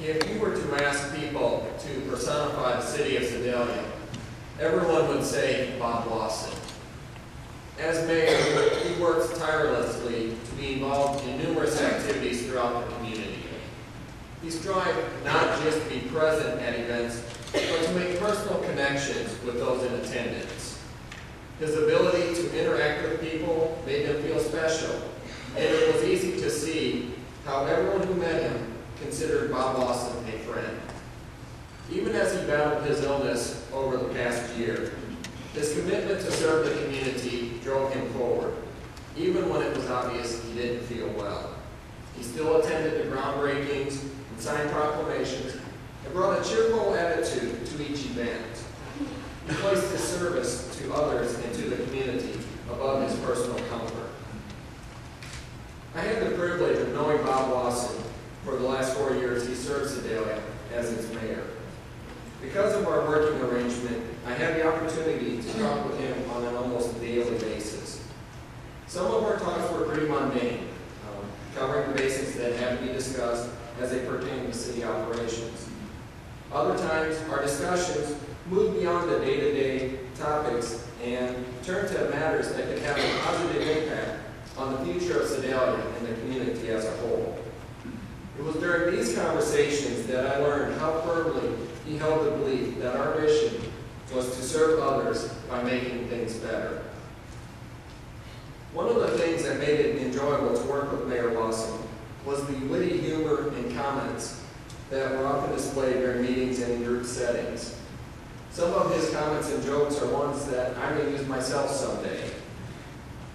If you were to ask people to personify the city of Sedalia, everyone would say Bob Wasson. As mayor, he works tirelessly to be involved in numerous activities throughout the community. He strives not just to be present at events, but to make personal connections with those in attendance. His ability to interact with people made them feel special, and it was easy to see how everyone who met him considered Bob Wasson a friend. Even as he battled his illness over the past year, his commitment to serve the community drove him forward, even when it was obvious he didn't feel well. He still attended the groundbreakings and signed proclamations and brought a cheerful attitude to each event. He placed his service to others and to the community above his personal comfort. I had the privilege of knowing Bob Wasson for the last 4 years he served Sedalia as its mayor. Because of our working arrangement, I had the opportunity to talk with him on an almost daily basis. Some of our talks were pretty mundane, covering the basics that had to be discussed as they pertain to city operations. Other times, our discussions moved beyond the day-to-day topics and turned to matters that could have a positive impact on the future of Sedalia and the community as a whole. It was during these conversations that I learned how firmly he held the belief that our mission was to serve others by making things better. One of the things that made it enjoyable to work with Mayor Wasson was the witty humor and comments that were often displayed during meetings and in group settings. Some of his comments and jokes are ones that I may use myself someday.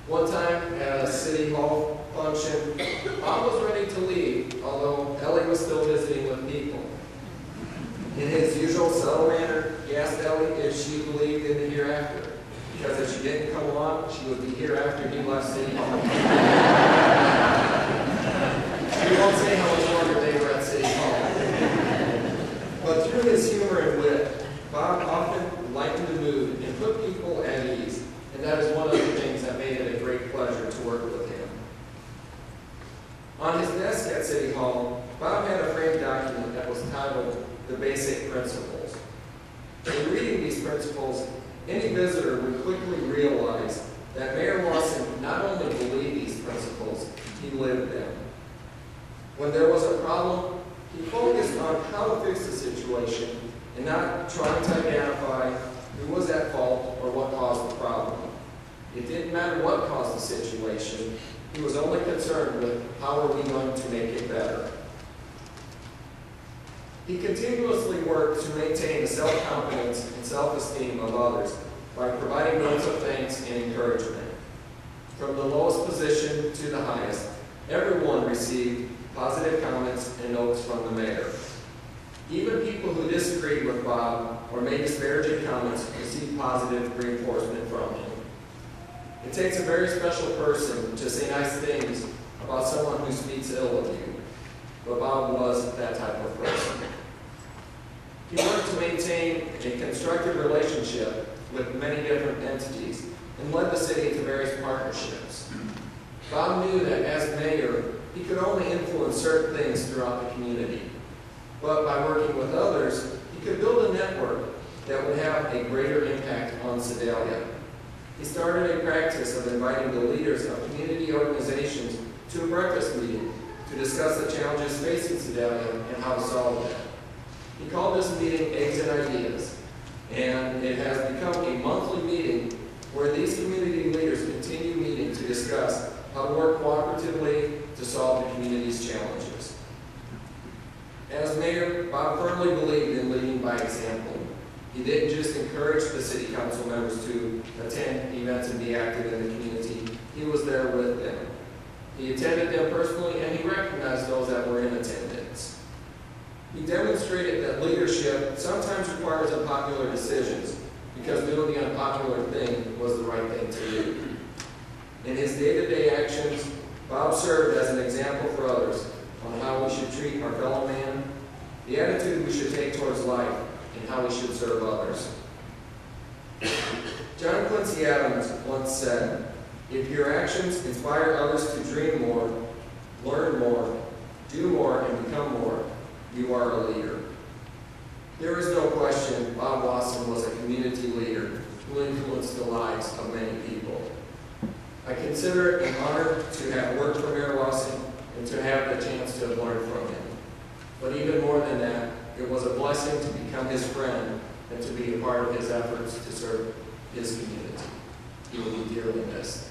One time at a city hall function, Bob was ready to leave, although Ellie was still visiting with people. In his usual subtle manner, he asked Ellie if she believed in the hereafter, because if she didn't come along, she would be here after he left City Hall. We won't say how much longer they were at City Hall. But through his humor and wit, Bob often lightened the mood and put people at ease, and that is one of the things that made it a great pleasure to work with him. On his desk at City Hall, Bob had a framed document that was titled The Basic Principles. In reading these principles, any visitor would quickly realize that Mayor Wasson not only believed these principles, he lived them. When there was a problem, he focused on how to fix the situation and not trying to identify who was at fault or what caused the problem. It didn't matter what caused the situation, he was only concerned with how are we going to make it better. He continuously worked to maintain the self-confidence and self-esteem of others by providing notes of thanks and encouragement. From the lowest position to the highest, everyone received positive comments and notes from the mayor. Even people who disagreed with Bob or made disparaging comments received positive reinforcement from him. It takes a very special person to say nice things about someone who speaks ill of you, but Bob was that type of person. He worked to maintain a constructive relationship with many different entities and led the city into various partnerships. Bob knew that as mayor, he could only influence certain things throughout the community, but by working with others, he could build a network that would have a greater impact on Sedalia. He started a practice of inviting the leaders of community organizations to a breakfast meeting to discuss the challenges facing Sedalia and how to solve them. He called this meeting Eggs and Ideas, and it has become a monthly meeting where these community leaders continue meeting to discuss how to work cooperatively to solve the community's challenges. As mayor, Bob firmly believed in leading by example. He didn't just encourage the city council members to attend events and be active in the community. He was there with them. He attended them personally, and he recognized those that were in attendance. He demonstrated that leadership sometimes requires unpopular decisions, because doing the unpopular thing was the right thing to do. In his day-to-day actions, Bob served as an example for others on how we should treat our fellow man, the attitude we should take towards life, and how we should serve others. John Quincy Adams once said, "If your actions inspire others to dream more, learn more, do more, and become more, you are a leader. There is no question Bob Wasson was a community leader who influenced the lives of many people. I consider it an honor to have worked for Mayor Wasson and to have the chance to have learned from him. But even more than that, it was a blessing to become his friend and to be a part of his efforts to serve his community. He will be dearly missed.